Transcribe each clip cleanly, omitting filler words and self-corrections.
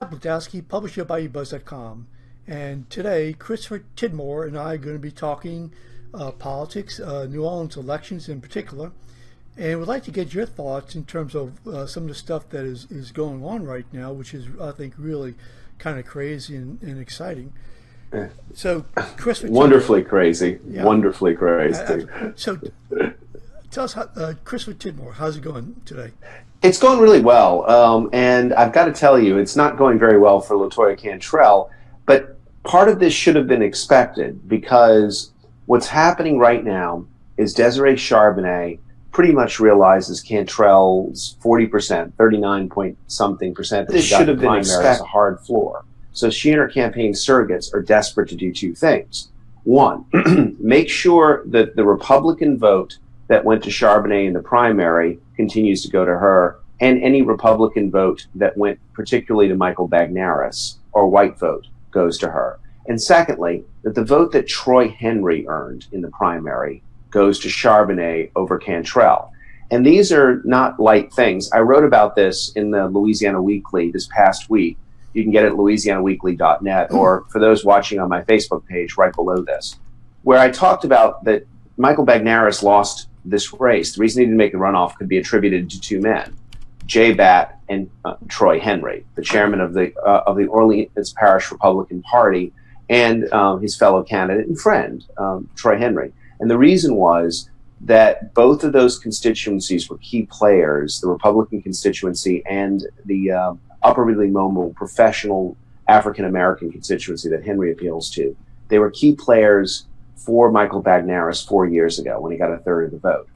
Sabludowsky, publisher of Bayoubuzz.com. And today, Christopher Tidmore and I are going to be talking politics, New Orleans elections in particular. And we'd like to get your thoughts in terms of some of the stuff that is going on right now, which is, I think, really kind of crazy and exciting. So, Christopher Wonderfully Tidmore, crazy. yeah. Wonderfully crazy. So, tell us, Christopher Tidmore, how's it going today? It's going really well, and I've got to tell you, it's not going very well for LaToya Cantrell, but part of this should have been expected, because what's happening right now is Desiree Charbonnet pretty much realizes Cantrell's 40%, 39 point something percent, this should have been expected as a hard floor. So she and her campaign surrogates are desperate to do two things. One, make sure that the Republican vote that went to Charbonnet in the primary continues to go to her, and any Republican vote that went particularly to Michael Bagneris, or white vote, goes to her. And secondly, that the vote that Troy Henry earned in the primary goes to Charbonnet over Cantrell. And these are not light things. I wrote about this in the Louisiana Weekly this past week. You can get it at louisianaweekly.net, or for those watching on my Facebook page right below this, where I talked about that Michael Bagneris lost this race. The reason he didn't make the runoff could be attributed to two men, J. Batt and Troy Henry, the chairman of the Orleans Parish Republican Party, and his fellow candidate and friend, Troy Henry. And the reason was that both of those constituencies were key players, the Republican constituency and the upperly mobile professional African-American constituency that Henry appeals to. They were key players for Michael Bagneris 4 years ago when he got a third of the vote.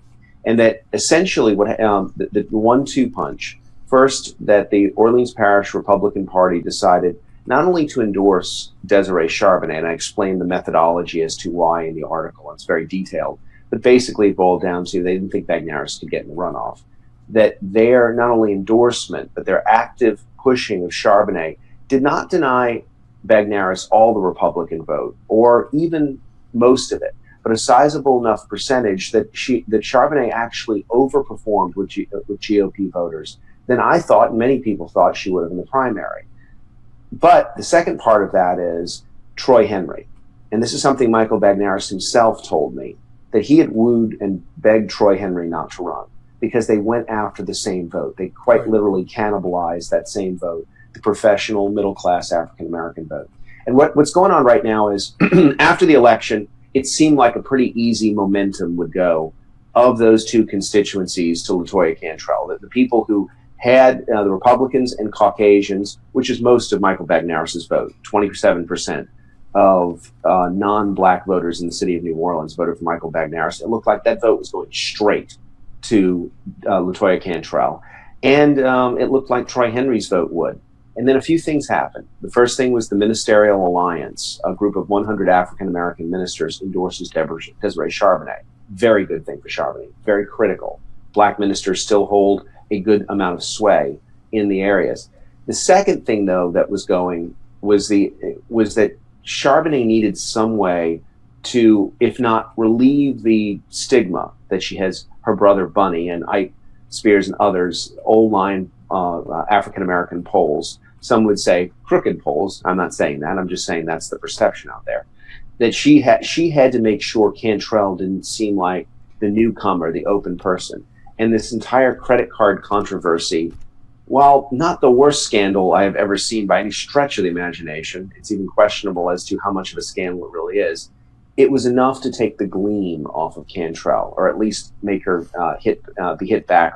And that essentially what the 1-2 punch, first, that the Orleans Parish Republican Party decided not only to endorse Desiree Charbonnet, and I explained the methodology as to why in the article, it's very detailed, but basically it boiled down to they didn't think Bagneris could get in the runoff. That their not only endorsement, but their active pushing of Charbonnet did not deny Bagneris all the Republican vote, or even most of it, but a sizable enough percentage that Charbonnet actually overperformed with GOP voters than I thought and many people thought she would have in the primary. But the second part of that is Troy Henry. And this is something Michael Bagneris himself told me, that he had wooed and begged Troy Henry not to run because they went after the same vote. They quite literally cannibalized that same vote, the professional, middle-class African-American vote. And what's going on right now is after the election, it seemed like a pretty easy momentum would go of those two constituencies to LaToya Cantrell. That the people who had the Republicans and Caucasians, which is most of Michael Bagneris's vote, 27% of non-black voters in the city of New Orleans voted for Michael Bagneris. It looked like that vote was going straight to LaToya Cantrell. And it looked like Troy Henry's vote would. And then a few things happened. The first thing was the Ministerial Alliance, a group of 100 African-American ministers, endorses Desiree Charbonnet. Very good thing for Charbonnet, very critical. Black ministers still hold a good amount of sway in the areas. The second thing, though, that was going was that Charbonnet needed some way to, if not relieve the stigma that she has her brother Bunny and Ike Spears and others, old line African-American polls. Some would say crooked polls. I'm not saying that. I'm just saying that's the perception out there. That she had to make sure Cantrell didn't seem like the newcomer, the open person. And this entire credit card controversy, while not the worst scandal I have ever seen by any stretch of the imagination, it's even questionable as to how much of a scandal it really is, it was enough to take the gleam off of Cantrell, or at least make her be hit back